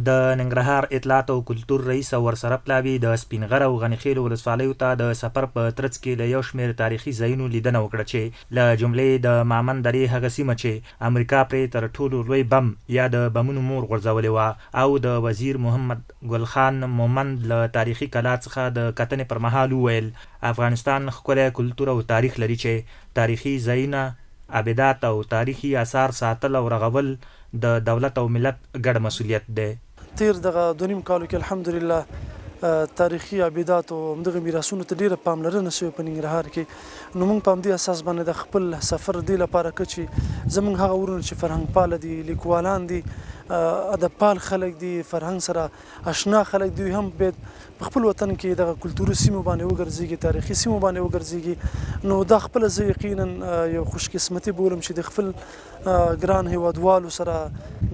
د ننګرهار اطلاعات او کلتور رئیس او ورسره پلاوي د سپینغر او غنیخیل ولسوالیو ته د سفر په ترڅ کې له یو شمېر تاریخي ځایونو لیدنه وکړه چې له جملې د مامن درې هغه سیمه چې امریکا پرې تر ټولو لوی بم یا د بمونو مور غورځولې وه او د وزیر محمد ګل خان مومند له تاریخي کلا څخه د کتنې پر مهال وویل افغانستان ښکلی کلتور او تاریخ لري چې تاریخي ځایونه عبادات او تاریخي آثار ساتل او رغول د دولت او ملت ګډ مسؤلیت دی. تیر دغه 2.5 کالو کې الحمدلله تاریخي عبادات او دغه میراثونو ته ډیره پاملرنه شوې په ننګرهار کې. نو موږ په همدې اساس باندې د خپل سفر دی لپاره چې زموږ هغه ورونه چې فرهنګ پال دي، لیکوالان دي، ادب پال خلک دي، فرهنګ سره آشنا خلک دي، هم باید په خپل وطن کې دغه کلتوري سیمو باندې وګرځيږي، تاریخي سیمو باندې وګرځيږي. نو دا خپل زه یقینا یو خوش قسمتي بولم چې د خپل ګران هیوادوالو سره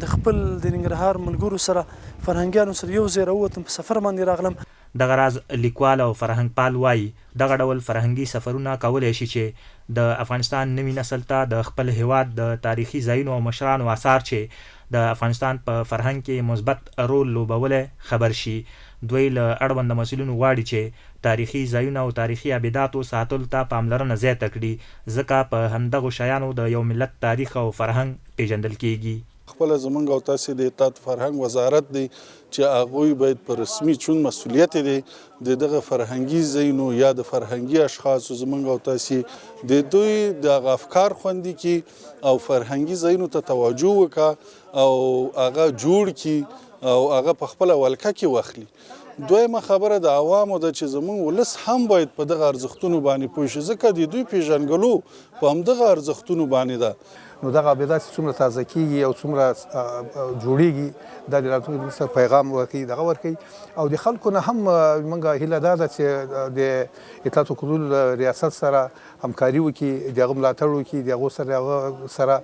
د خپل د ننګرهار ملګرو سره فرهنګیانو سره یو ځای راووتم، په سفر باندې راغلم. دغه راز لیکوال او فرهنګ پال وایي دغه ډول فرهنګي سفرونه کولی شي چې د افغانستان نوي نسل ته د خپل هیواد د تاریخي ځایونو او مشرانو آثار چې د افغانستان په فرهنګ کې مثبت رول لوبولی خبر شي. دوی له اړوند مسؤلینو غواړي چې تاریخي ځایونه او تاریخي عباداتو ساتلو ته پاملرنه زیاته کړي، ځکه په همدغو شیانو د یو ملت تاریخ او فرهنګ پیژندل کیږي. خپل زمونږ او تاسې د اطلاعات فرهنګ وزارت دی چې هغوی باید په رسمي چون مسؤلیت دی د دغه فرهنګي ځایونو یا د فرهنګي اشخاصو زمونږ او تاسې د دوی د افکار خوندي کی او فرهنګي ځایونو ته توجه وکړه او هغه جوړ کی او هغه په خپله ولکه کې واخلي. دویمه خبره د عوامو ده چې زمونږ ولس هم باید په دغه ارزښتونو باندې پوه شي، ځکه د دوی پیژنګلو په همدغه ارزښتونو باندې ده. نو دغه عبادات څومره تازه کیږي او څومره جوړیږي دا د راتلونکي پیغام ورکوي، دغه ورکوي. او د خلکو نه هم موږ هیله دا ده چې د اطلاعات او کلتور ریاست سره همکاري وکړي، د هغه ملاتړ وکړي، د هغو سره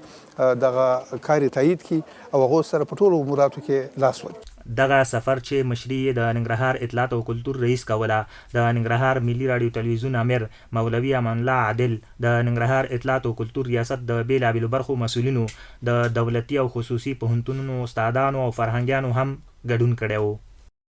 دغه کار تایید کړي او هغو سره په ټولو اموراتو کې لاس ورکړي. دغه سفر چې مشري د ننګرهار اطلاعات او کلتور رئیس کوله، د ننګرهار ملي راډیو تلویزیون امیر مولوي امان الله عادل، د ننګرهار اطلاعات او کلتور ریاست د بیلابیلو برخو مسؤلینو، د دولتي او خصوصي پوهنتونونو استادانو او فرهنګیانو هم ګډون کړی و.